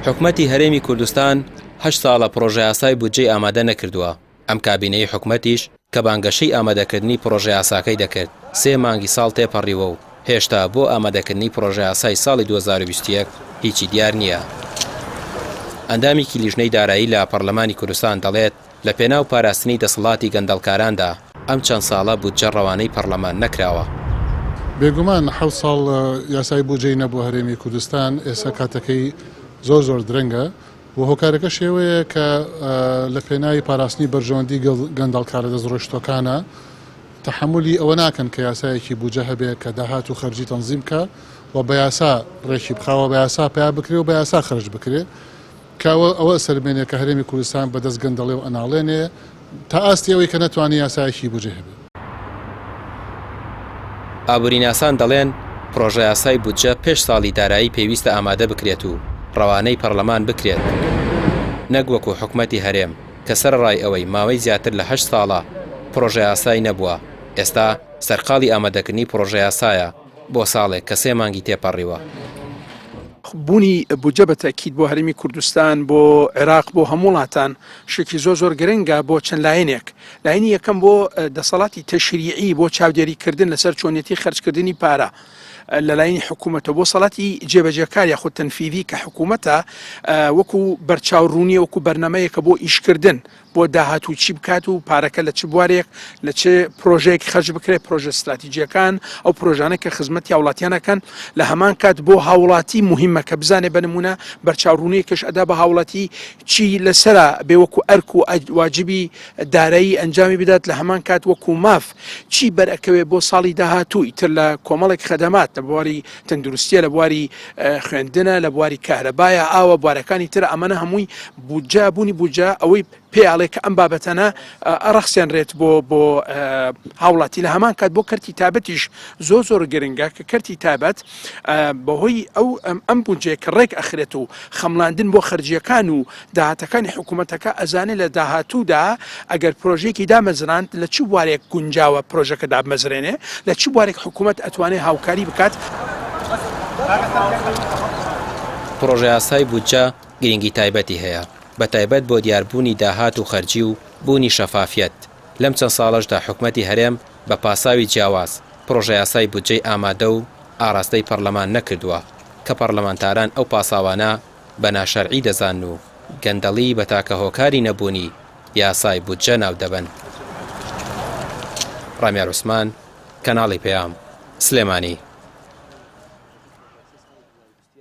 حکومەتی هەرێمی کوردستان 8 ساڵە پرۆژە یاسای بودجەی ئامادە نەکردووە. ئەم کابینەی حکومەتیش کە بانگەشەی ئامادەکردنی پرۆژە یاساکەی دەکرد 3 مانگی ساڵ تێپەڕیوە و هێشتا بۆ ئامادەکردنی پرۆژە یاسای ساڵی 2021 هیچی دیار نییە. ئەندامێکی لیژنەی دارایی لە پەرلەمانی کوردستان دەڵێت لە پێناو پاراستنی دەسەڵاتی گەندەڵکاراندا ئەم چەند ساڵە بودجە ڕەوانەی پەرلەمان نەکراوە. بێگومان 7 ساڵ یاسای بودجەی نەبوو هەرێمی کوردستان ئێستا کاتەکەی زۆر درەنگە و هۆکارەکە شێوەیە کە لە پێناوی پاراستنی بەرژەوەندی گەندەڵکارە دەستڕۆیشتەکانە تەحملی ئەوە ناکەن کە یاسایەکی بودجە هەبێت کە داهات و خەرجی تەنزیم کە و بە یاسا ڕێکی بخاوە بە یاسا پیا بکرێ و بە یاسا خەرج بکرێ کەوە ئەوە سەرمێنێ کە هەرێمی کوردستان بەدەست گەندەڵێ و ئەناڵێنێ تا ئاستی ئەوەی کە نەتوانێت یاسایەکی بودجە هەبێت. ئابووریناسان دەڵێن پرۆژە یاسای بودجە پێش ساڵی دارایی پێویستە ئامادە بکرێت و ڕەوانەی پەرلەمان بکرێت، نەک وەکو حکومەتی هەرێم کە سەرڕای ئەوەی ماوەی زیاتر لە 8 ساڵە پرۆژە یاسای نەبووە. ئێستا سەرقاڵی ئامادەکردنی پرۆژە یاسایە بۆ ساڵێک کە 3 مانگی تێپەڕیوە. بوونی بودجە بە تاکید بۆ هەرێمی کوردستان بۆ عێراق بۆ هەموو وڵاتان شێکی زۆر گرنگە بۆ چەند لایەنێک. لایەنی یەکەم بۆ دەسەڵاتی تەشریعی بۆ چاودێریکردن لەسەر چۆنیەتی خەرجکردنی پارە لە لایەنی حکوومەتە بۆ سەڵاتی جێبەجێکار یاخود تەنفیذی کە حکوومەتە وەکو بەرچاوڕوونی وەکو بەرنمەیەکە بۆ ئیشکردن بۆ داهاتوو چی بکات و پارەکە لە چ بوارێک لە چ پرۆژەیەکی خەرج بکرێت پرۆژە استراتیجیەکان ئەو پرۆژانە کە خزمەتی هاوڵاتیانەکەن لە هەمان کات بۆ هاوڵاتی مهمە کە بزانێ بنمونە بەرچاوڕوونیەکەش ئەدا بە هاوڵاتی چی لەسرە بێ وەکو ئەرک و واجبی دارایی ئەنجامی بدات لە هەمان کات وەکو ماف چی بەرەکەوێ بۆ ساڵی داهاتوو ئیتر لە کۆمەڵێک خەدەمات لە بواری تەندروستیە لە بواری خوێندنە لە بواری کارەبایە ئاوە بوارەکانی تر ئەمەنە هەمووی بودجە بوونی بودجە ئەوەی پێڵێ کە ئەم بابەتەنە ئەڕەخسێنرێت بۆ هاوڵاتی لە هەمان کات بۆ کەرتی تابەتیش زۆر گرنگە کە کەرتی تابەت بەهۆی ئەم بودجەیە کە ڕێک ئەخرێت و خەملاندن بۆ خەرجیەکان و داهاتەکانی حکوومەتەکە ئەزانێت لە داهاتوودا ئەگەر پرۆژێکی دامەزراند لە چ بوارێک گونجاوە پرۆژەکە دامەزرێنێ لە چ بوارێک حکوومەت ئەتوانێت هاوکاری بکات. پرۆژە یاسای بودجە گرنگی تایبەتی هەیە بە تایبەت بۆ دیاربوونی داهات و خەرجی و بوونی شەفافیت. لەم چەند ساڵەشدا حکومەتی هەرێم بە پاساوی جیاواز پرۆژە یاسای بودجەی ئامادە و ئاراستەی پەرلەمان نەکردووە کە پەرلەمانتاران ئەو پاساوانە بە ناشەرعی دەزان و گەندەڵی بە تاکە هۆکاری نەبوونی یاسای بودجە ناو دەبن. ڕامیا عوسمان، کەناڵی پێام، سلێمانی.